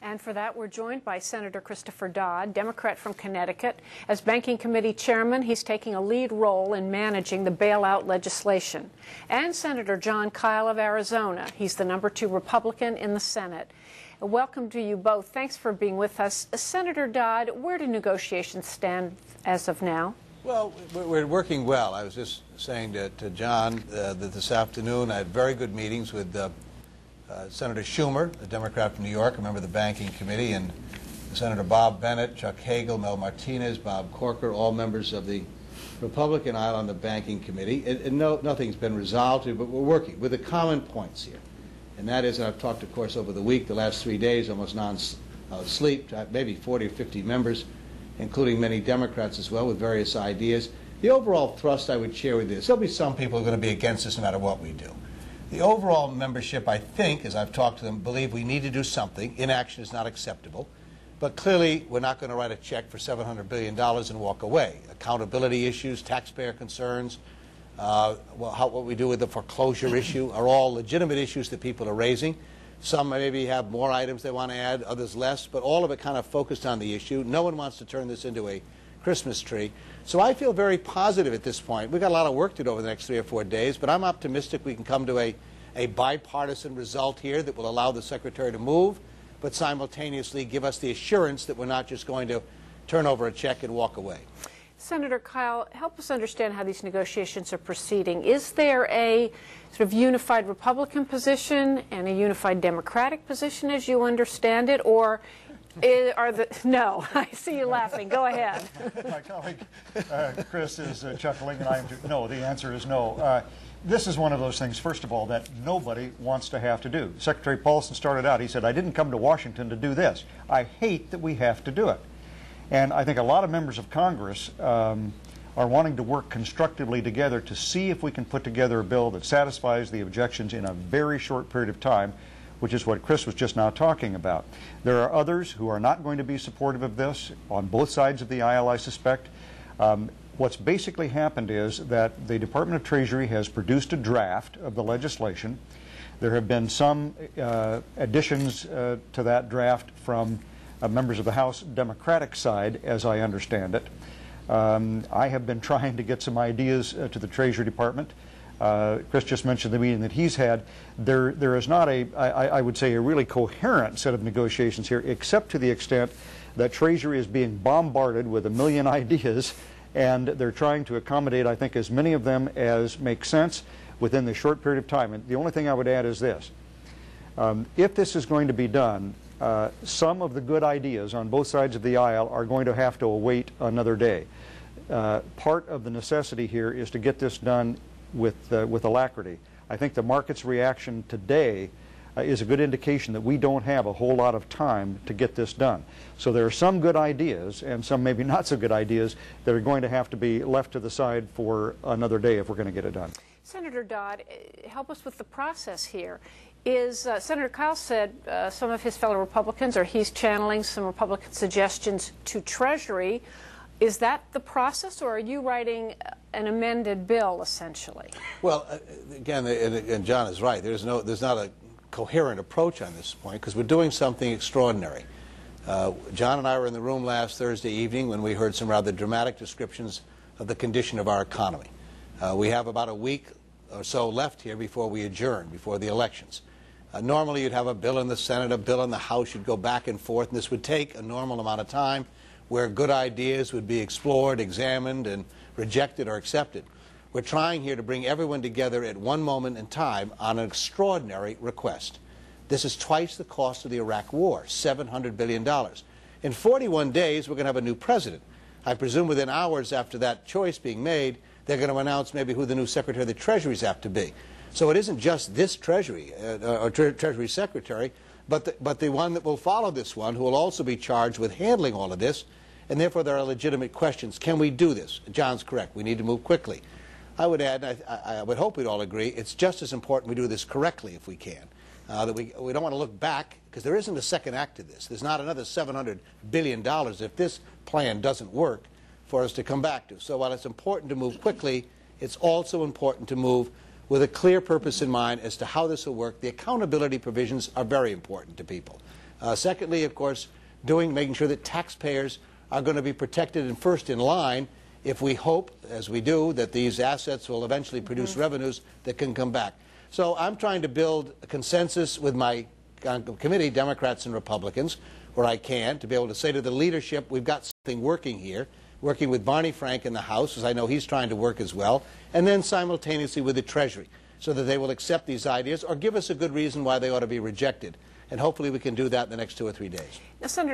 And for that, we're joined by Senator Christopher Dodd, Democrat from Connecticut. As Banking Committee Chairman, he's taking a lead role in managing the bailout legislation. And Senator Jon Kyl of Arizona. He's the #2 Republican in the Senate. Welcome to you both. Thanks for being with us. Senator Dodd, where do negotiations stand as of now? Well, we're working well. I was just saying to John that this afternoon I had very good meetings with Senator Schumer, a Democrat from New York, a member of the Banking Committee, and Senator Bob Bennett, Chuck Hagel, Mel Martinez, Bob Corker, all members of the Republican aisle on the Banking Committee. And nothing's been resolved here, but we're working with the common points here. And that is, and I've talked, of course, over the week, the last 3 days, almost non-sleep, maybe 40 or 50 members, including many Democrats as well, with various ideas. The overall thrust I would share with you is there'll be some people who are going to be against this no matter what we do. The overall membership, I think, as I've talked to them, believe we need to do something. Inaction is not acceptable. But clearly, we're not going to write a check for $700 billion and walk away. Accountability issues, taxpayer concerns, what we do with the foreclosure issue are all legitimate issues that people are raising. Some maybe have more items they want to add, others less, but all of it kind of focused on the issue. No one wants to turn this into a Christmas tree. So I feel very positive at this point. We've got a lot of work to do over the next 3 or 4 days, but I'm optimistic we can come to a bipartisan result here that will allow the Secretary to move, but simultaneously give us the assurance that we're not just going to turn over a check and walk away. Senator Kyl, help us understand how these negotiations are proceeding. Is there a sort of unified Republican position and a unified Democratic position as you understand it, or no, I see you laughing. Go ahead. My colleague Chris is chuckling, and I am too. No, the answer is no. This is one of those things, first of all, that nobody wants to have to do. Secretary Paulson started out, he said, I didn't come to Washington to do this. I hate that we have to do it. And I think a lot of members of Congress are wanting to work constructively together to see if we can put together a bill that satisfies the objections in a very short period of time, which is what Chris was just now talking about. There are others who are not going to be supportive of this on both sides of the aisle, I suspect. What's basically happened is that the Department of Treasury has produced a draft of the legislation. There have been some additions to that draft from members of the House Democratic side, as I understand it. I have been trying to get some ideas to the Treasury Department. Chris just mentioned the meeting that he's had. There is not I would say, a really coherent set of negotiations here, except to the extent that Treasury is being bombarded with 1 million ideas, and they're trying to accommodate, I think, as many of them as make sense within the short period of time. And the only thing I would add is this. If this is going to be done, some of the good ideas on both sides of the aisle are going to have to await another day. Part of the necessity here is to get this done with alacrity. I think the market's reaction today is a good indication that we don't have a whole lot of time to get this done. So there are some good ideas and some maybe not so good ideas that are going to have to be left to the side for another day if we're going to get it done. Senator Dodd, help us with the process here. Senator Kyl said some of his fellow Republicans, or he's channeling some Republican suggestions to Treasury. Is that the process, or are you writing an amended bill, essentially? Well, again, and John is right. There's not a coherent approach on this point because we're doing something extraordinary. John and I were in the room last Thursday evening when we heard some rather dramatic descriptions of the condition of our economy. We have about a week or so left here before we adjourn, before the elections. Normally you'd have a bill in the Senate, a bill in the House, you'd go back and forth, and this would take a normal amount of time where good ideas would be explored, examined, and rejected or accepted. We're trying here to bring everyone together at one moment in time on an extraordinary request. This is twice the cost of the Iraq War, $700 billion. In 41 days, we're going to have a new president. I presume within hours after that choice being made, they're going to announce maybe who the new Secretary of the Treasury is apt to be. So it isn't just this Treasury or Treasury Secretary, but the one that will follow this one, who will also be charged with handling all of this, and therefore there are legitimate questions. Can we do this? John's correct. We need to move quickly. I would add, and I would hope we'd all agree, it's just as important we do this correctly if we can. That we don't want to look back, because there isn't a second act to this. There's not another $700 billion if this plan doesn't work for us to come back to. So while it's important to move quickly, it's also important to move with a clear purpose in mind as to how this will work. The accountability provisions are very important to people. Secondly, of course, making sure that taxpayers are going to be protected and first in line if we hope, as we do, that these assets will eventually produce revenues that can come back. So I'm trying to build a consensus with my committee, Democrats and Republicans, where I can, to be able to say to the leadership, we've got something working here, working with Barney Frank in the House, as I know he's trying to work as well, and then simultaneously with the Treasury, so that they will accept these ideas or give us a good reason why they ought to be rejected. And hopefully we can do that in the next 2 or 3 days. Now, Senator